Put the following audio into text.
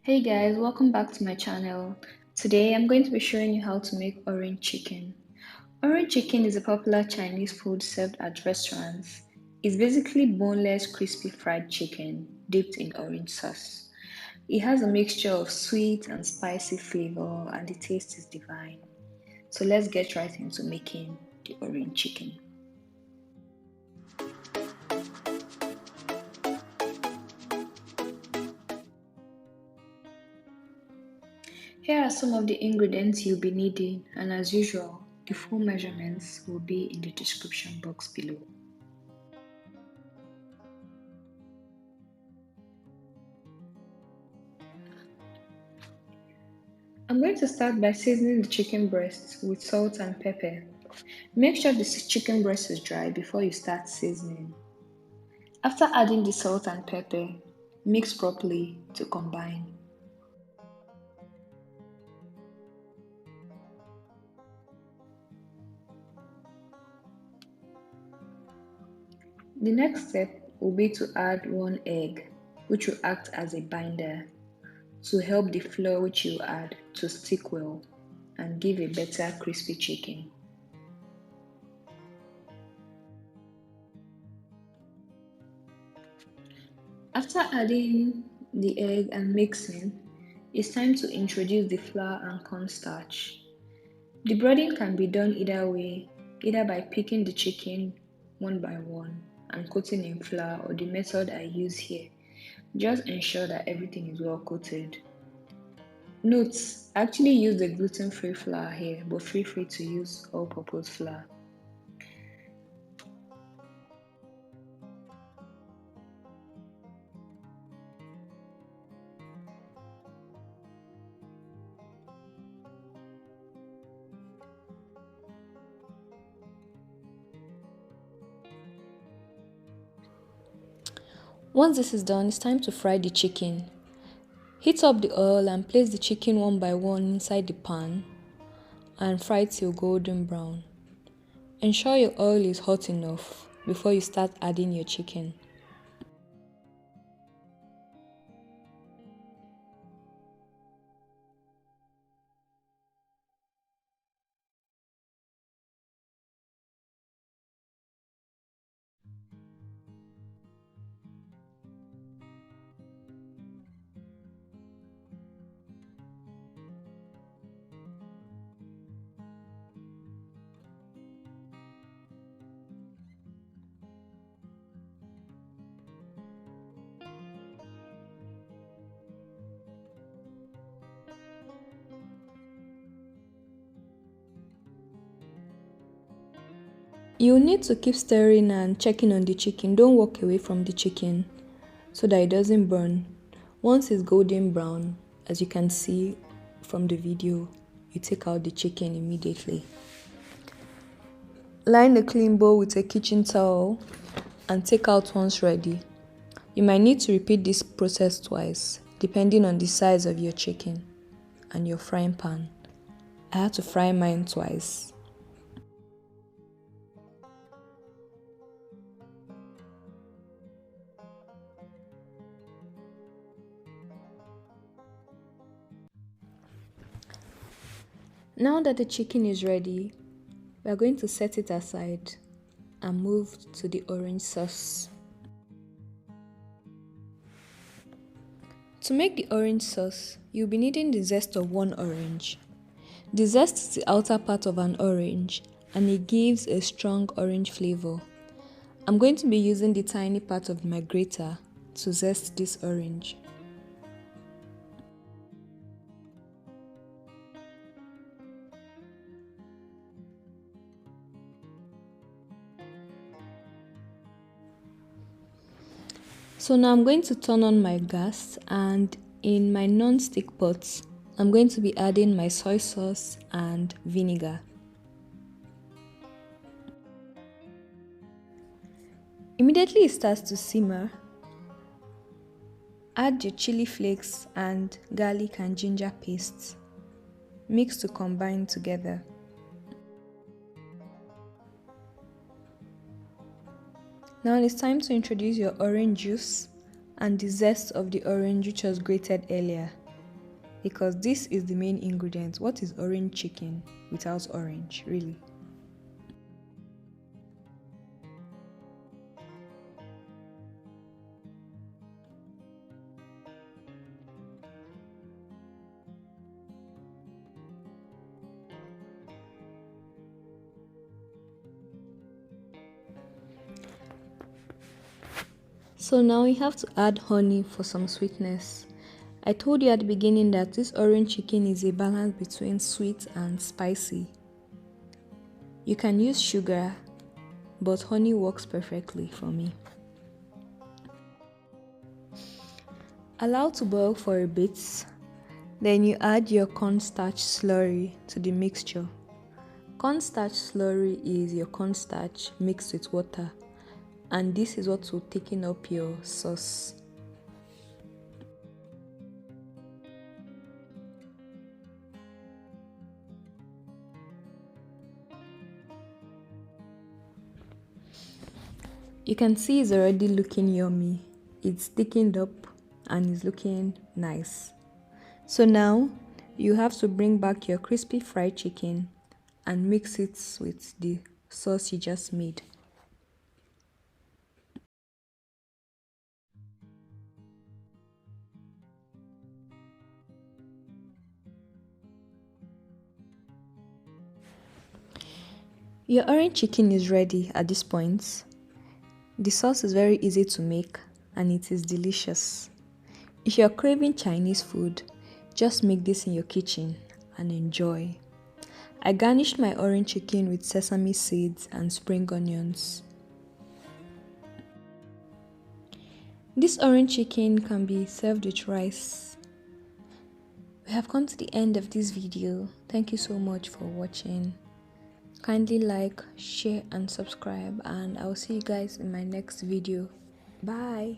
Hey guys, welcome back to my channel. Today I'm going to be showing you how to make orange chicken. Orange chicken is a popular Chinese food served at restaurants. It's basically boneless, crispy fried chicken dipped in orange sauce. It has a mixture of sweet and spicy flavor and the taste is divine. So let's get right into making the orange chicken. Here are some of the ingredients you'll be needing, and as usual, the full measurements will be in the description box below. I'm going to start by seasoning the chicken breast with salt and pepper. Make sure the chicken breast is dry before you start seasoning. After adding the salt and pepper, mix properly to combine. The next step will be to add 1 egg, which will act as a binder to help the flour which you add to stick well and give a better crispy chicken. After adding the egg and mixing, it's time to introduce the flour and cornstarch. The breading can be done either way, either by picking the chicken one by one and coating in flour, or the method I use here. Just ensure that everything is well coated. Note, I actually use the gluten-free flour here, but feel free to use all-purpose flour. Once this is done, it's time to fry the chicken. Heat up the oil and place the chicken one by one inside the pan and fry it till golden brown. Ensure your oil is hot enough before you start adding your chicken. You need to keep stirring and checking on the chicken. Don't walk away from the chicken so that it doesn't burn. Once it's golden brown, as you can see from the video, you take out the chicken immediately. Line a clean bowl with a kitchen towel and take out once ready. You might need to repeat this process twice, depending on the size of your chicken and your frying pan. I had to fry mine twice. Now that the chicken is ready, we are going to set it aside and move to the orange sauce. To make the orange sauce, you'll be needing the zest of 1 orange. The zest is the outer part of an orange and it gives a strong orange flavor. I'm going to be using the tiny part of my grater to zest this orange. So now I'm going to turn on my gas, and in my non-stick pot, I'm going to be adding my soy sauce and vinegar. Immediately it starts to simmer, add your chili flakes and garlic and ginger paste. Mix to combine together. Now it's time to introduce your orange juice and the zest of the orange which was grated earlier. because this is the main ingredient. What is orange chicken without orange, really? So now we have to add honey for some sweetness. I told you at the beginning that this orange chicken is a balance between sweet and spicy. You can use sugar, but honey works perfectly for me. Allow to boil for a bit. Then you add your cornstarch slurry to the mixture. Cornstarch slurry is your cornstarch mixed with water, and this is what will thicken up your sauce. You can see it's already looking yummy. It's thickened up and it's looking nice. So now you have to bring back your crispy fried chicken and mix it with the sauce you just made. Your orange chicken is ready at this point. The sauce is very easy to make and it is delicious. If you're craving Chinese food, just make this in your kitchen and enjoy. I garnished my orange chicken with sesame seeds and spring onions. This orange chicken can be served with rice. We have come to the end of this video. Thank you so much for watching. Kindly like, share and subscribe, and I'll see you guys in my next video. Bye.